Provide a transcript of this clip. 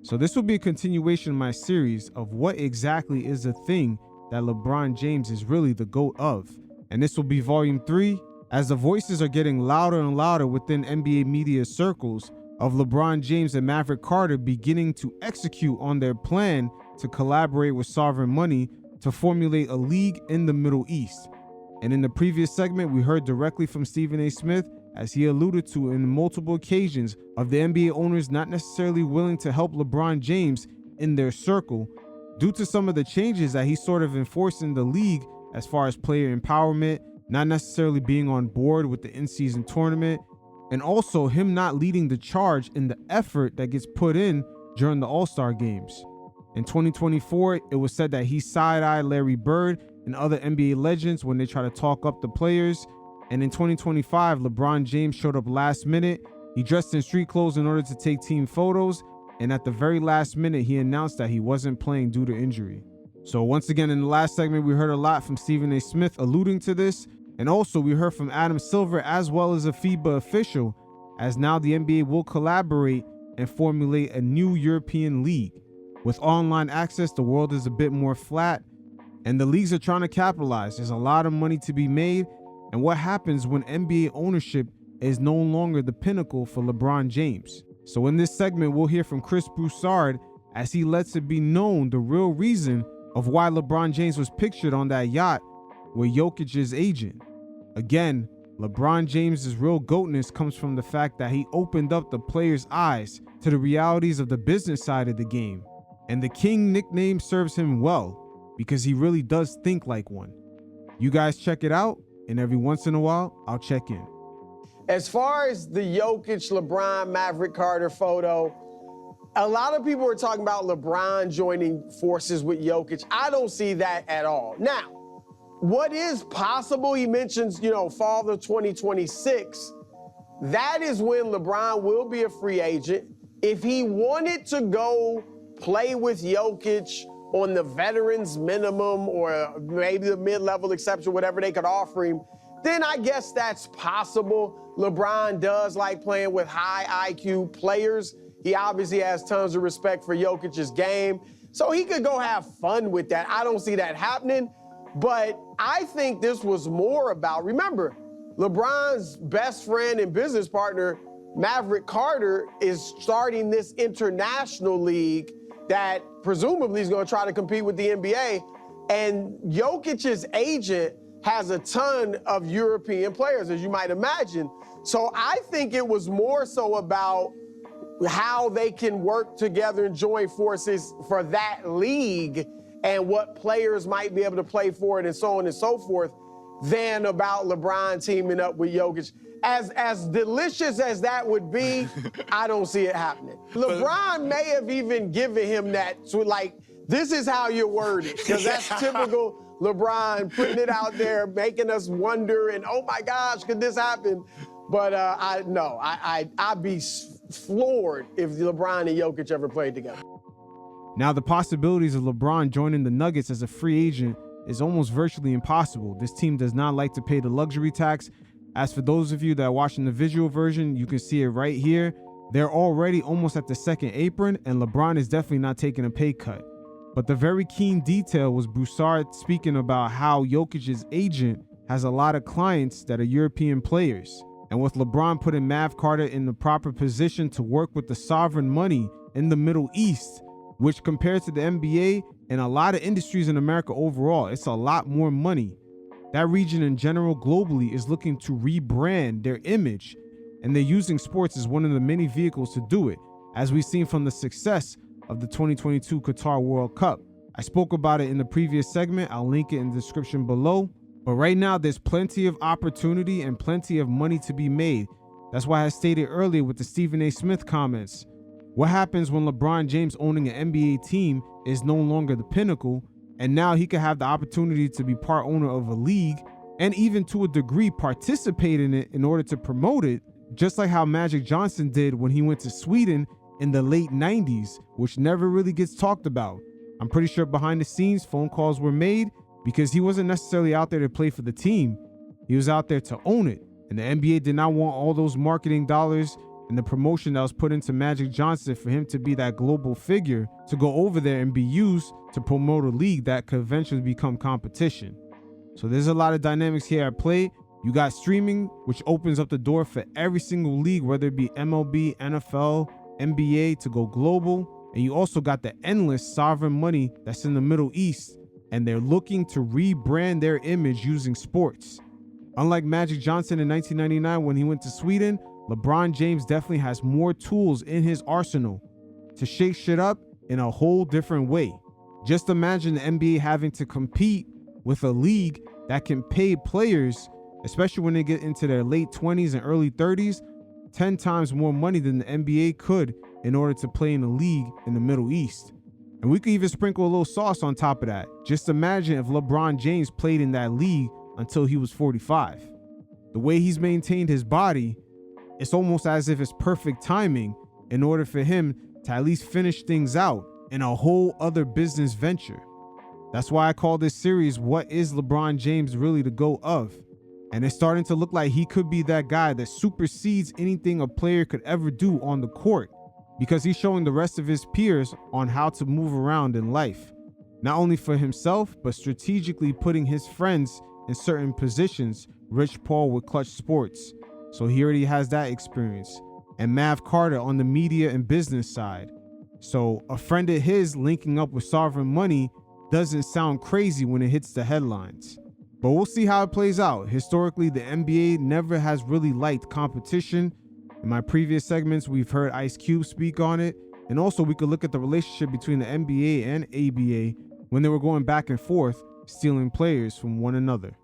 So this will be a continuation of my series of what exactly is the thing that LeBron James is really the GOAT of. And this will be volume 3, as the voices are getting louder and louder within NBA media circles of LeBron James and Maverick Carter beginning to execute on their plan to collaborate with Sovereign Money to formulate a league in the Middle East. And in the previous segment, we heard directly from Stephen A. Smith, as he alluded to in multiple occasions, of the NBA owners not necessarily willing to help LeBron James in their circle due to some of the changes that he sort of enforced in the league as far as player empowerment, not necessarily being on board with the in-season tournament, and also him not leading the charge in the effort that gets put in during the All-Star games. In 2024, it was said that he side-eyed Larry Bird and other NBA legends when they try to talk up the players. And in 2025, LeBron James showed up last minute. He dressed in street clothes in order to take team photos. And at the very last minute, he announced that he wasn't playing due to injury. So once again, in the last segment, we heard a lot from Stephen A. Smith alluding to this. And also we heard from Adam Silver as well as a FIBA official, as now the NBA will collaborate and formulate a new European league. With online access, the world is a bit more flat, and the leagues are trying to capitalize. There's a lot of money to be made. And what happens when NBA ownership is no longer the pinnacle for LeBron James? So in this segment, we'll hear from Chris Broussard as he lets it be known the real reason of why LeBron James was pictured on that yacht with Jokic's agent. Again, LeBron James's real GOATness comes from the fact that he opened up the players' eyes to the realities of the business side of the game. And the King nickname serves him well because he really does think like one. You guys check it out, and every once in a while, I'll check in. As far as the Jokic, LeBron, Maverick Carter photo, a lot of people are talking about LeBron joining forces with Jokic. I don't see that at all. Now, what is possible, he mentions, fall of 2026. That is when LeBron will be a free agent. If he wanted to go play with Jokic on the veterans minimum or maybe the mid-level exception, whatever they could offer him, then I guess that's possible. LeBron does like playing with high IQ players. He obviously has tons of respect for Jokic's game, so he could go have fun with that. I don't see that happening, but I think this was more about, remember, LeBron's best friend and business partner, Maverick Carter, is starting this international league that presumably is going to try to compete with the NBA. And Jokic's agent has a ton of European players, as you might imagine. So I think it was more so about how they can work together and join forces for that league and what players might be able to play for it and so on and so forth, than about LeBron teaming up with Jokic. As delicious as that would be, I don't see it happening. LeBron may have even given him that, so like, this is how you word it, because that's typical LeBron, putting it out there, making us wonder, and oh my gosh, could this happen? But I'd be floored if LeBron and Jokic ever played together. Now, the possibilities of LeBron joining the Nuggets as a free agent is almost virtually impossible. This team does not like to pay the luxury tax. As for those of you that are watching the visual version, you can see it right here. They're already almost at the second apron, and LeBron is definitely not taking a pay cut. But the very keen detail was Broussard speaking about how Jokic's agent has a lot of clients that are European players. And with LeBron putting Mav Carter in the proper position to work with the sovereign money in the Middle East, which compared to the NBA and a lot of industries in America overall, it's a lot more money. That region in general globally is looking to rebrand their image, and they're using sports as one of the many vehicles to do it, as we've seen from the success of the 2022 Qatar World Cup. I spoke about it in the previous segment. I'll link it in the description below. But right now, there's plenty of opportunity and plenty of money to be made. That's why I stated earlier with the Stephen A. Smith comments. What happens when LeBron James owning an NBA team is no longer the pinnacle, and now he could have the opportunity to be part owner of a league and even to a degree participate in it in order to promote it, just like how Magic Johnson did when he went to Sweden in the late 90s, which never really gets talked about. I'm pretty sure behind the scenes phone calls were made because he wasn't necessarily out there to play for the team. He was out there to own it, and the NBA did not want all those marketing dollars and the promotion that was put into Magic Johnson for him to be that global figure to go over there and be used to promote a league that could eventually become competition. So there's a lot of dynamics here at play. You got streaming, which opens up the door for every single league, whether it be MLB, NFL, NBA, to go global. And you also got the endless sovereign money that's in the Middle East, and they're looking to rebrand their image using sports. Unlike Magic Johnson in 1999 when he went to Sweden, LeBron James definitely has more tools in his arsenal to shake shit up in a whole different way. Just imagine the NBA having to compete with a league that can pay players, especially when they get into their late 20s and early 30s, 10 times more money than the NBA could in order to play in a league in the Middle East. And we could even sprinkle a little sauce on top of that. Just imagine if LeBron James played in that league until he was 45. The way he's maintained his body, it's almost as if it's perfect timing in order for him to at least finish things out in a whole other business venture. That's why I call this series, What is LeBron James Really the GOAT of? And it's starting to look like he could be that guy that supersedes anything a player could ever do on the court, because he's showing the rest of his peers on how to move around in life, not only for himself, but strategically putting his friends in certain positions. Rich Paul with Clutch Sports, so he already has that experience, and Mav Carter on the media and business side. So a friend of his linking up with sovereign money doesn't sound crazy when it hits the headlines. But we'll see how it plays out. Historically, the NBA never has really liked competition. In my previous segments, we've heard Ice Cube speak on it. And also we could look at the relationship between the NBA and ABA when they were going back and forth, stealing players from one another.